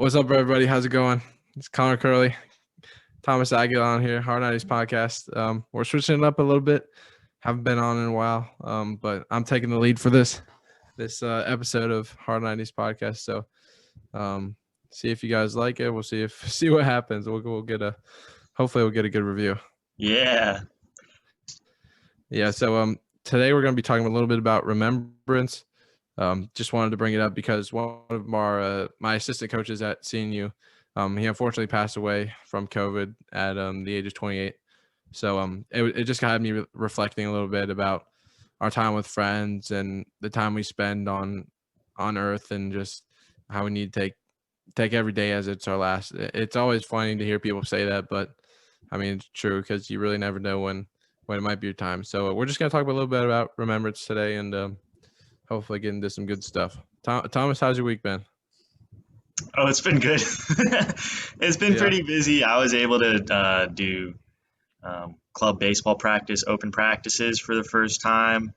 What's up, everybody? How's it going? It's Connor Kirley, Thomas Aguila on here, Hard90's podcast. We're switching it up a little bit. Haven't been on in a while, but I'm taking the lead for this episode of Hard90's podcast. So, see if you guys like it. We'll see what happens. Hopefully we'll get a good review. Yeah. So today we're going to be talking a little bit about remembrance. Just wanted to bring it up because one of my assistant coaches at CNU, he unfortunately passed away from COVID at the age of 28. So it just had me reflecting a little bit about our time with friends and the time we spend on Earth, and just how we need to take every day as it's our last. It's always funny to hear people say that, but I mean, it's true, because you really never know when it might be your time. So we're just going to talk a little bit about remembrance today, and hopefully get into some good stuff. Thomas, how's your week been? Oh, it's been good. It's been pretty busy. I was able to do club baseball practice, open practices for the first time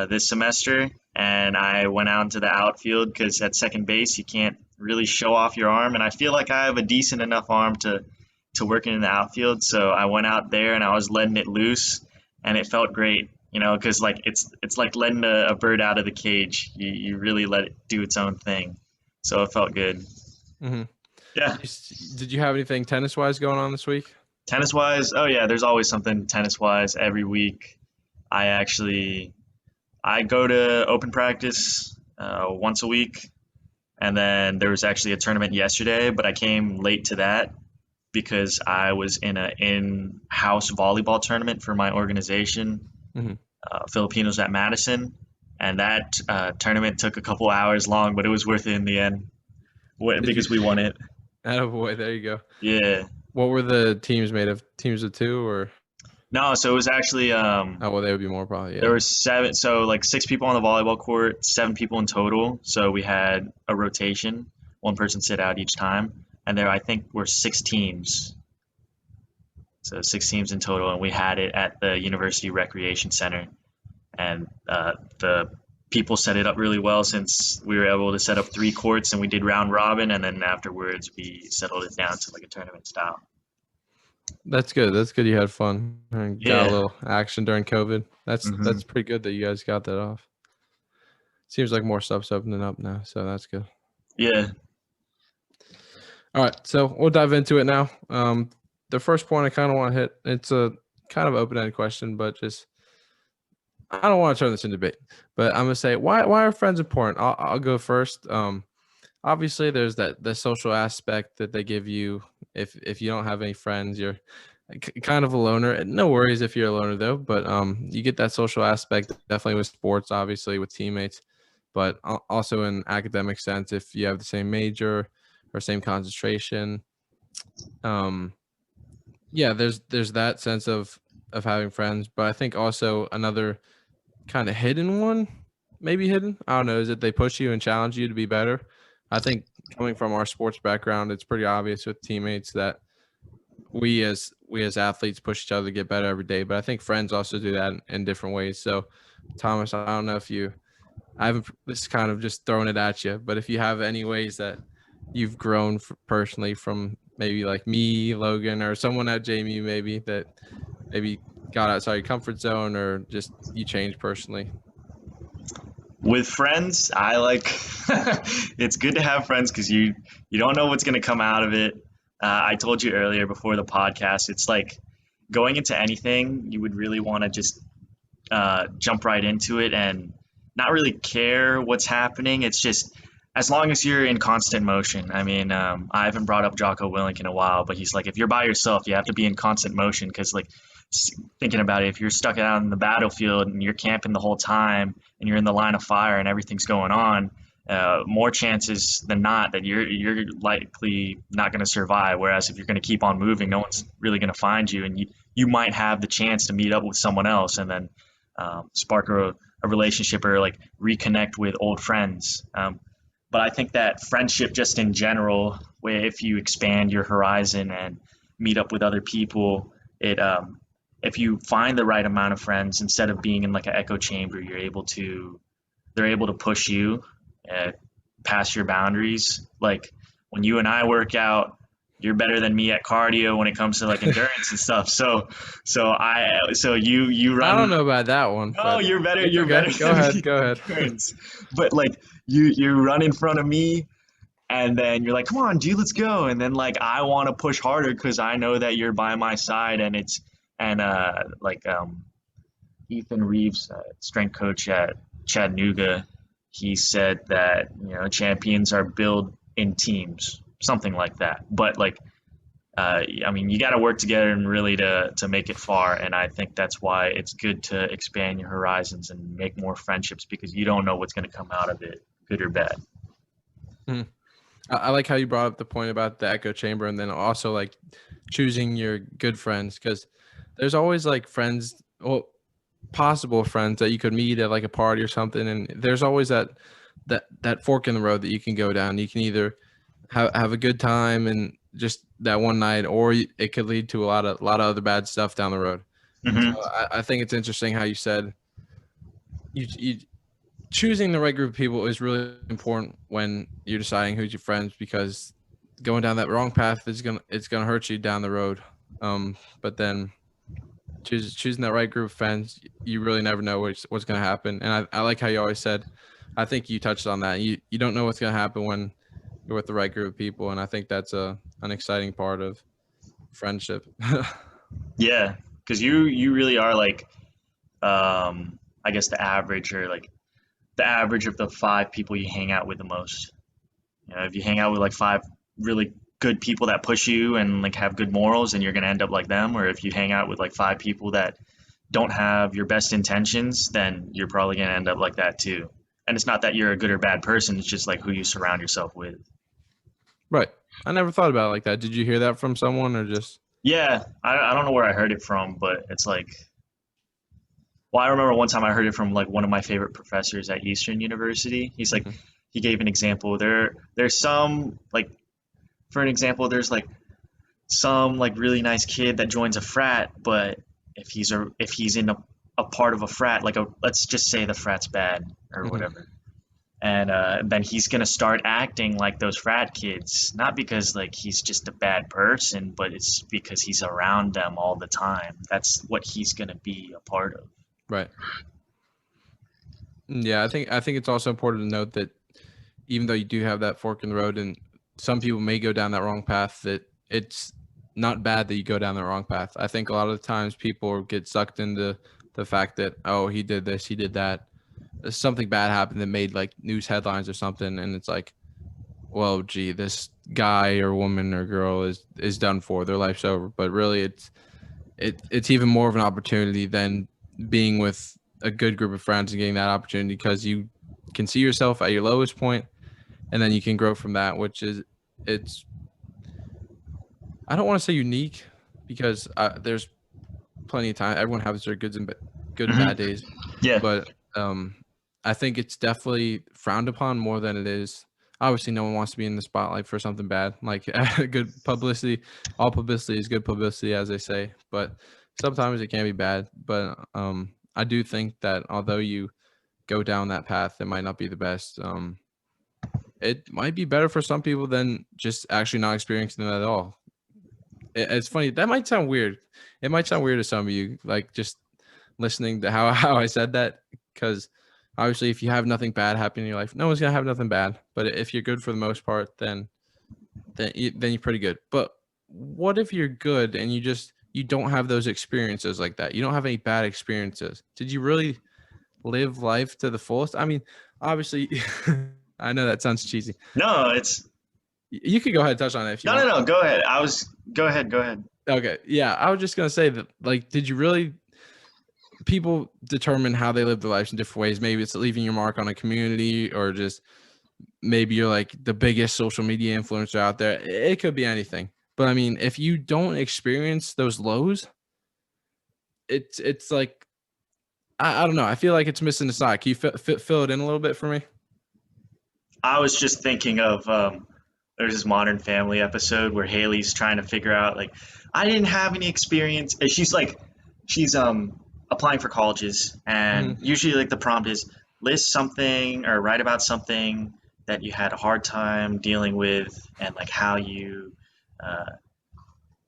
this semester. And I went out into the outfield because at second base, you can't really show off your arm. And I feel like I have a decent enough arm to work in the outfield. So I went out there and I was letting it loose, and it felt great. You know, because like it's like letting a bird out of the cage. You really let it do its own thing. So it felt good. Mm-hmm. Yeah. Did you have anything tennis-wise going on this week? Tennis-wise? Oh, yeah. There's always something tennis-wise every week. I go to open practice once a week. And then there was actually a tournament yesterday, but I came late to that because I was in an in-house volleyball tournament for my organization. Mm-hmm. Filipinos at Madison, and that tournament took a couple hours long, but it was worth it in the end because we won it. Oh boy, there you go. Yeah. What were the teams made of? Teams of two, or? No, so it was actually oh well, they would be more probably. Yeah. There were 7, so like 6 people on the volleyball court, 7 people in total. So we had a rotation, one person sit out each time, and there I think were 6 teams. So 6 teams in total, and we had it at the University Recreation Center. And the people set it up really well, since we were able to set up 3 courts, and we did round robin, and then afterwards we settled it down to like a tournament style. That's good. That's good. You had fun and got a little action during COVID. That's pretty good that you guys got that off. Seems like more stuff's opening up now, so that's good. Yeah. All right, so we'll dive into it now. The first point I kind of want to hit, it's a kind of open-ended question, but just I don't want to turn this into debate, but I'm gonna say why are friends important? I'll go first. Obviously, there's the social aspect that they give you. If you don't have any friends, you're kind of a loner. No worries if you're a loner though, but you get that social aspect definitely with sports, obviously with teammates, but also in academic sense, if you have the same major or same concentration. Yeah, there's that sense of having friends, but I think also another kind of hidden one, maybe hidden, I don't know, is that they push you and challenge you to be better. I think coming from our sports background, it's pretty obvious with teammates that we as athletes push each other to get better every day, but I think friends also do that in different ways. So Thomas, I don't know if this is kind of just throwing it at you, but if you have any ways that you've grown personally from maybe like me, Logan, or someone at JMU maybe that maybe got outside your comfort zone, or just you changed personally. With friends, I like it's good to have friends because you don't know what's going to come out of it. I told you earlier before the podcast, it's like going into anything, you would really want to just jump right into it and not really care what's happening. It's just as long as you're in constant motion. I mean, I haven't brought up Jocko Willink in a while, but he's like, if you're by yourself, you have to be in constant motion, because like thinking about it, if you're stuck out in the battlefield and you're camping the whole time and you're in the line of fire and everything's going on, more chances than not that you're likely not going to survive. Whereas if you're going to keep on moving, no one's really going to find you, and you might have the chance to meet up with someone else and then spark a relationship or like reconnect with old friends. But I think that friendship just in general, where if you expand your horizon and meet up with other people, if you find the right amount of friends, instead of being in like an echo chamber, they're able to push you past your boundaries. Like when you and I work out, you're better than me at cardio when it comes to like endurance and stuff. So you I don't run. know about that one, Oh, but you're better. it's You're okay. better Go than ahead. me Go at ahead. endurance. But like you run in front of me, and then you're like, come on, G, let's go. And then like I want to push harder because I know that you're by my side, and Ethan Reeves, strength coach at Chattanooga, he said that champions are built in teams, something like that. But like, I mean, you got to work together and really to make it far. And I think that's why it's good to expand your horizons and make more friendships because you don't know what's going to come out of it, good or bad. Mhm. I like how you brought up the point about the echo chamber, and then also like choosing your good friends, because there's always like friends, well, possible friends that you could meet at like a party or something, and there's always that fork in the road that you can go down. You can either have a good time and just that one night, or it could lead to a lot of other bad stuff down the road. So Mm-hmm. I think it's interesting how you said you choosing the right group of people is really important when you're deciding who's your friends, because going down that wrong path it's gonna hurt you down the road. But then choosing that right group of friends, you really never know what's gonna happen. And I like how you always said, I think you touched on that. You don't know what's gonna happen when you're with the right group of people, and I think that's an exciting part of friendship. Yeah, because you really are like, I guess the average or like the average of the 5 people you hang out with the most. If you hang out with like 5 really good people that push you and like have good morals, then you're gonna end up like them. Or if you hang out with like 5 people that don't have your best intentions, then you're probably gonna end up like that too. And it's not that you're a good or bad person; it's just like who you surround yourself with. Right. I never thought about it like that. Did you hear that from someone, or just? Yeah, I don't know where I heard it from, but it's like, well, I remember one time I heard it from like one of my favorite professors at Eastern University. He's like, Mhm. he gave an example. There's some like, for an example, there's like some like really nice kid that joins a frat, but if he's in a part of a frat, like let's just say the frat's bad or Mhm. whatever, and then he's gonna start acting like those frat kids, not because like he's just a bad person, but it's because he's around them all the time. That's what he's gonna be a part of. Right. Yeah, I think it's also important to note that even though you do have that fork in the road, and some people may go down that wrong path, that it's not bad that you go down the wrong path. I think a lot of the times people get sucked into the fact that, oh, he did this, he did that. Something bad happened that made like news headlines or something, and it's like, well, gee, this guy or woman or girl is done for. Their life's over. But really, it's even more of an opportunity than being with a good group of friends and getting that opportunity, because you can see yourself at your lowest point, and then you can grow from that, which is, it's, I don't want to say unique, because there's plenty of time. Everyone has their good and Hmm. bad days, Yeah. but I think it's definitely frowned upon more than it is. Obviously, no one wants to be in the spotlight for something bad. Like good publicity, all publicity is good publicity, as they say. But sometimes it can be bad. But I do think that although you go down that path, it might not be the best. It might be better for some people than just actually not experiencing it at all. It's funny. That might sound weird. It might sound weird to some of you, like just listening to how I said that, because obviously if you have nothing bad happen in your life, no one's gonna have nothing bad. But if you're good for the most part, then you're pretty good. But what if you're good and you don't have those experiences like that? You don't have any bad experiences. Did you really live life to the fullest? I mean, obviously, I know that sounds cheesy. No, it's You could go ahead and touch on it if you no, no, want. no. Go ahead. Go ahead. Go ahead. Okay, yeah, I was just gonna say that, like, did you really? People determine how they live their lives in different ways. Maybe it's leaving your mark on a community, or just maybe you're like the biggest social media influencer out there. It could be anything. But I mean, if you don't experience those lows, it's like, I don't know. I feel like it's missing the side. Can you fill it in a little bit for me? I was just thinking of there's this Modern Family episode where Haley's trying to figure out like I didn't have any experience. And she's applying for colleges, and Hmm. usually like the prompt is list something or write about something that you had a hard time dealing with, and like how you uh,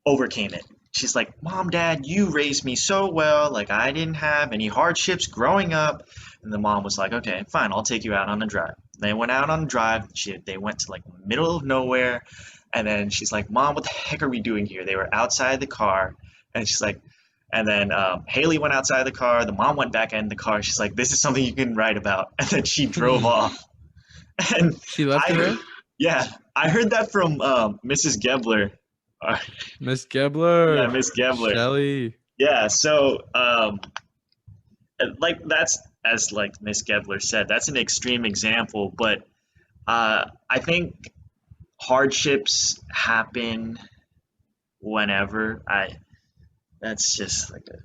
overcame it. She's like, Mom, Dad, you raised me so well. Like, I didn't have any hardships growing up. And the mom was like, okay, fine, I'll take you out on a drive. They went out on a drive. They went to like middle of nowhere. And then she's like, Mom, what the heck are we doing here? They were outside the car. And she's like, and then Haley went outside the car. The mom went back in the car. She's like, this is something you can write about. And then she drove off. And She left you there? yeah, I heard that from Mrs. Gebler. Miss Gebler. Yeah, Miss Gebler. Shelly. Yeah, so like that's as like Miss Gebler said, that's an extreme example, but I think hardships happen whenever. That's just like a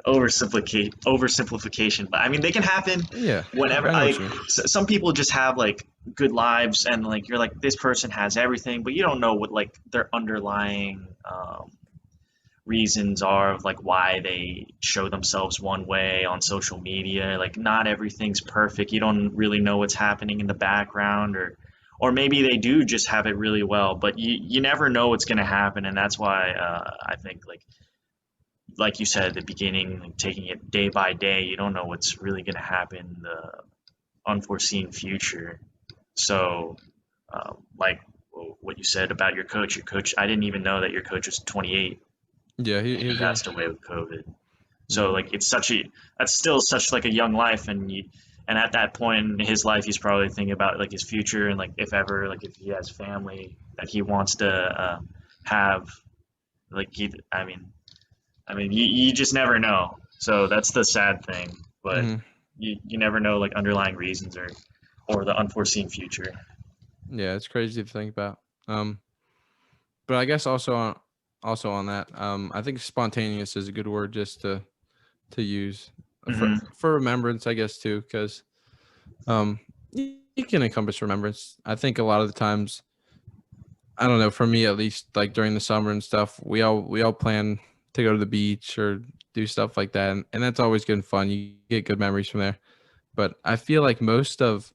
oversimplification, but I mean they can happen Yeah. whenever. I know Like what you mean. some people just have like good lives, and like you're like this person has everything, but you don't know what like their underlying reasons are of like why they show themselves one way on social media. Like not everything's perfect. You don't really know what's happening in the background, or maybe they do just have it really well, but you never know what's going to happen. And that's why I think like you said at the beginning, like taking it day by day, you don't know what's really going to happen in the unforeseen future. So like what you said about your coach, I didn't even know that your coach was 28. Yeah, he He was young. passed away with COVID. So like that's still such like a young life, and at that point in his life, he's probably thinking about like his future, and like if ever like if he has family that he wants to have, like you just never know. So that's the sad thing, but hmm you never know like underlying reasons or the unforeseen future. Yeah, it's crazy to think about. But I guess also on that, I think spontaneous is a good word just to use Hmm. for remembrance, I guess too, because you can encompass remembrance. I think a lot of the times, I don't know, for me at least, like during the summer and stuff, we all plan to go to the beach or do stuff like that, and that's always good and fun. You get good memories from there. But I feel like most of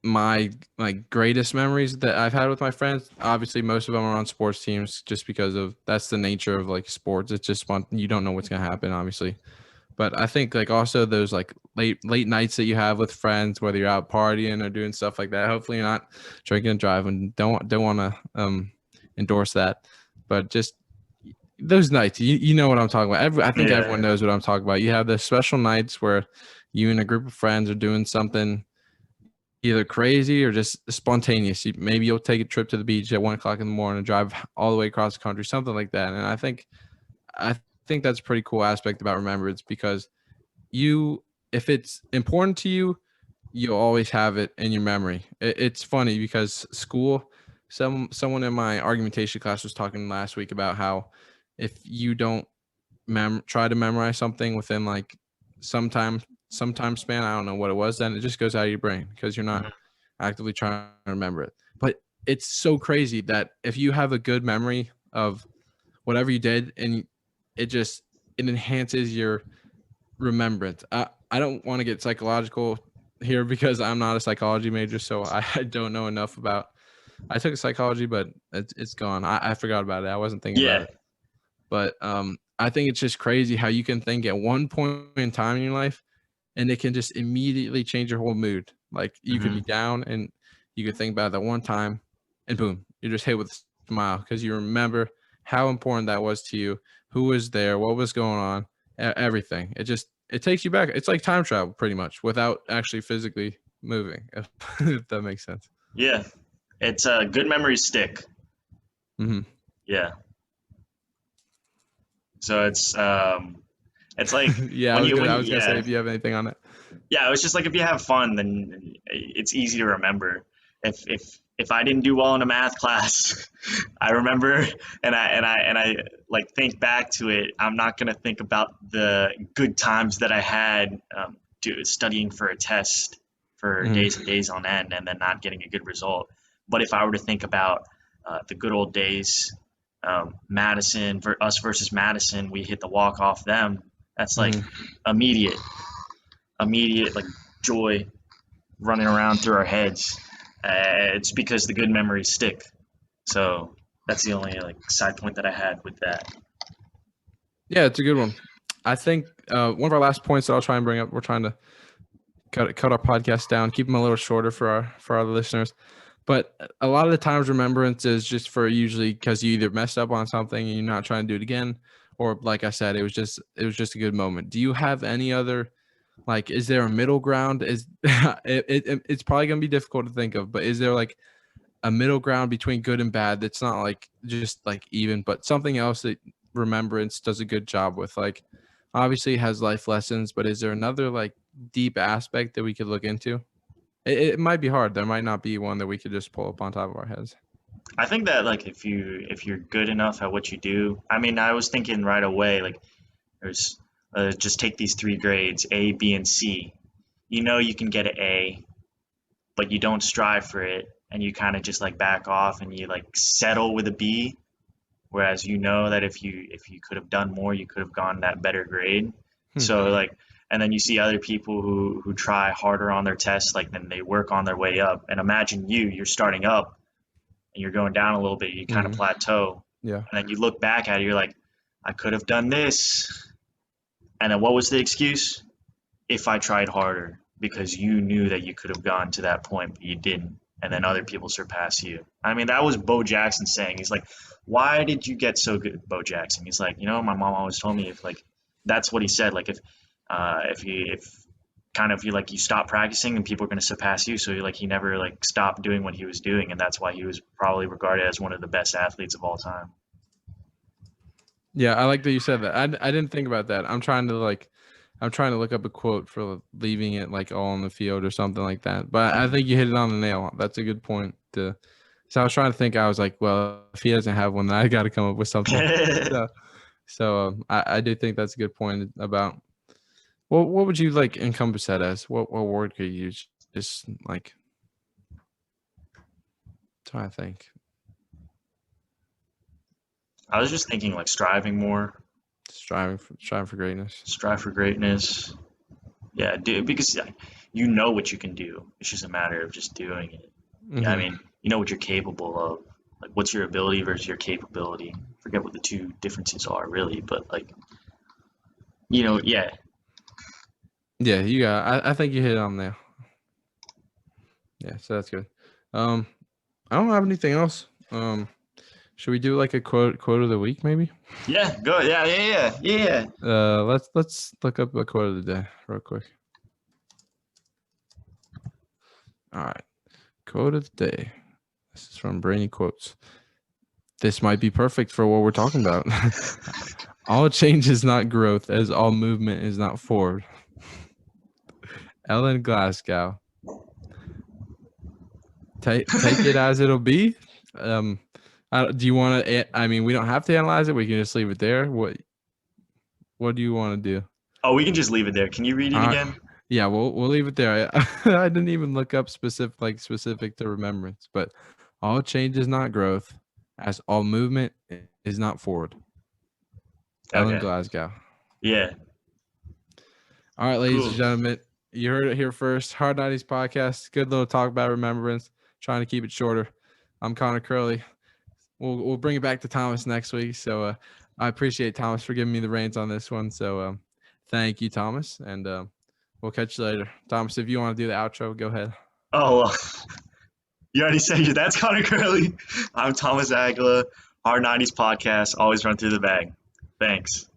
my like greatest memories that I've had with my friends, obviously most of them are on sports teams just because of that's the nature of like sports. It's just fun. You don't know what's gonna happen, obviously. But I think like also those like late nights that you have with friends, whether you're out partying or doing stuff like that. Hopefully you're not drinking and driving. Don't want to endorse that. But just those nights, you know what I'm talking about. I think everyone Yeah. knows what I'm talking about. You have the special nights where you and a group of friends are doing something either crazy or just spontaneous. Maybe you'll take a trip to the beach at 1 o'clock in the morning, drive all the way across the country, something like that. And I think that's a pretty cool aspect about remembrance because if it's important to you, you'll always have it in your memory. It's funny because school, someone in my argumentation class was talking last week about how if you don't try to memorize something within like sometime span, I don't know what it was, then it just goes out of your brain because you're not Mhm. actively trying to remember it. But it's so crazy that if you have a good memory of whatever you did and it enhances your remembrance. I don't want to get psychological here because I'm not a psychology major, so I don't know enough about. I took a psychology, but it's gone. I forgot about it. I wasn't thinking about Yeah. it. But I think it's just crazy how you can think at one point in time in your life, and it can just immediately change your whole mood. Like you could be Hmm. down, and you could think about that one time, and boom, you're just hit with a smile because you remember how important that was to you, who was there, what was going on, everything. It takes you back. It's like time travel, pretty much, without actually physically moving. If that makes sense. Yeah. It's a good memories stick. Hmm Yeah. So it's like Yeah, when you I when was gonna say yeah. if you have anything on it. Yeah, it's just like if you have fun, then it's easy to remember. If I didn't do well in a math class, I remember and I like think back to it. I'm not gonna think about the good times that I had studying for a test for Hmm days and days on end, and then not getting a good result. But if I were to think about the good old days, Madison, us versus Madison, we hit the walk off them. That's like hmm immediate, immediate like joy. running around through our heads. It's because the good memories stick. So that's the only like side point that I had with that. Yeah, it's a good one. I think one of our last points that I'll try and bring up, we're trying to cut our podcast down, keep them a little shorter for our listeners. But a lot of the times remembrance is just for usually because you either messed up on something and you're not trying to do it again, or like I said, it was just a good moment. Do you have any other, like, is there a middle ground? Is it's probably gonna be difficult to think of, but is there like a middle ground between good and bad that's not like just like even, but something else that remembrance does a good job with? Like, obviously it has life lessons, but is there another like deep aspect that we could look into? It might be hard. There might not be one that we could just pull up on top of our heads. I think that like if you're good enough at what you do, I mean, I was thinking right away like there's just take these 3 grades, A, B, and C. You know you can get an A, but you don't strive for it, and you kind of just like back off and you like settle with a B. Whereas you know that if you could have done more, you could have gotten that better grade. So like, and then you see other people who try harder on their tests, like then they work on their way up. And imagine you're starting up and you're going down a little bit, you kind of plateau. Yeah. And then you look back at it, you're like, I could have done this. And then what was the excuse? If I tried harder, because you knew that you could have gone to that point, but you didn't. And then other people surpass you. I mean, that was Bo Jackson saying. He's like, why did you get so good, Bo Jackson? He's like, my mom always told me if like, that's what he said. Like if you stop practicing and people are going to surpass you. So he never like stopped doing what he was doing. And that's why he was probably regarded as one of the best athletes of all time. Yeah. I like that you said that. I didn't think about that. I'm trying to look up a quote for leaving it like all on the field or something like that. But I think you hit it on the nail. That's a good point. So I was trying to think. I was like, well, if he doesn't have one, then I got to come up with something. So I do think that's a good point about. Well, what would you like encompass that as? What word could you use? Just like, trying to think. I was just thinking like striving more. Striving for greatness. Strive for greatness. Yeah, because you know what you can do. It's just a matter of just doing it. Mm-hmm. Yeah, I mean, you know what you're capable of. Like, what's your ability versus your capability? Forget what the two differences are, really. But like, yeah. Yeah, you got. I think you hit it on there. Yeah, so that's good. I don't have anything else. Should we do like a quote of the week, maybe? Yeah, go. Yeah. Let's look up a quote of the day real quick. All right, quote of the day. This is from Brainy Quotes. This might be perfect for what we're talking about. All change is not growth, as all movement is not forward. Ellen Glasgow. Take it as it'll be. Do you want to? I mean, we don't have to analyze it. We can just leave it there. What do you want to do? Oh, we can just leave it there. Can you read it again? Yeah, we'll leave it there. I didn't even look up specific to remembrance, but all change is not growth, as all movement is not forward. Okay. Ellen Glasgow. Yeah. All right, ladies and gentlemen, you heard it here first. Hard90's podcast. Good little talk about remembrance. Trying to keep it shorter. I'm Connor Kirley. We'll bring it back to Thomas next week. So I appreciate Thomas for giving me the reins on this one. So thank you, Thomas, and we'll catch you later. Thomas, if you want to do the outro, go ahead. Oh, you already said it. That's Connor Kirley. I'm Thomas Aguila. Hard90's podcast. Always run through the bag. Thanks.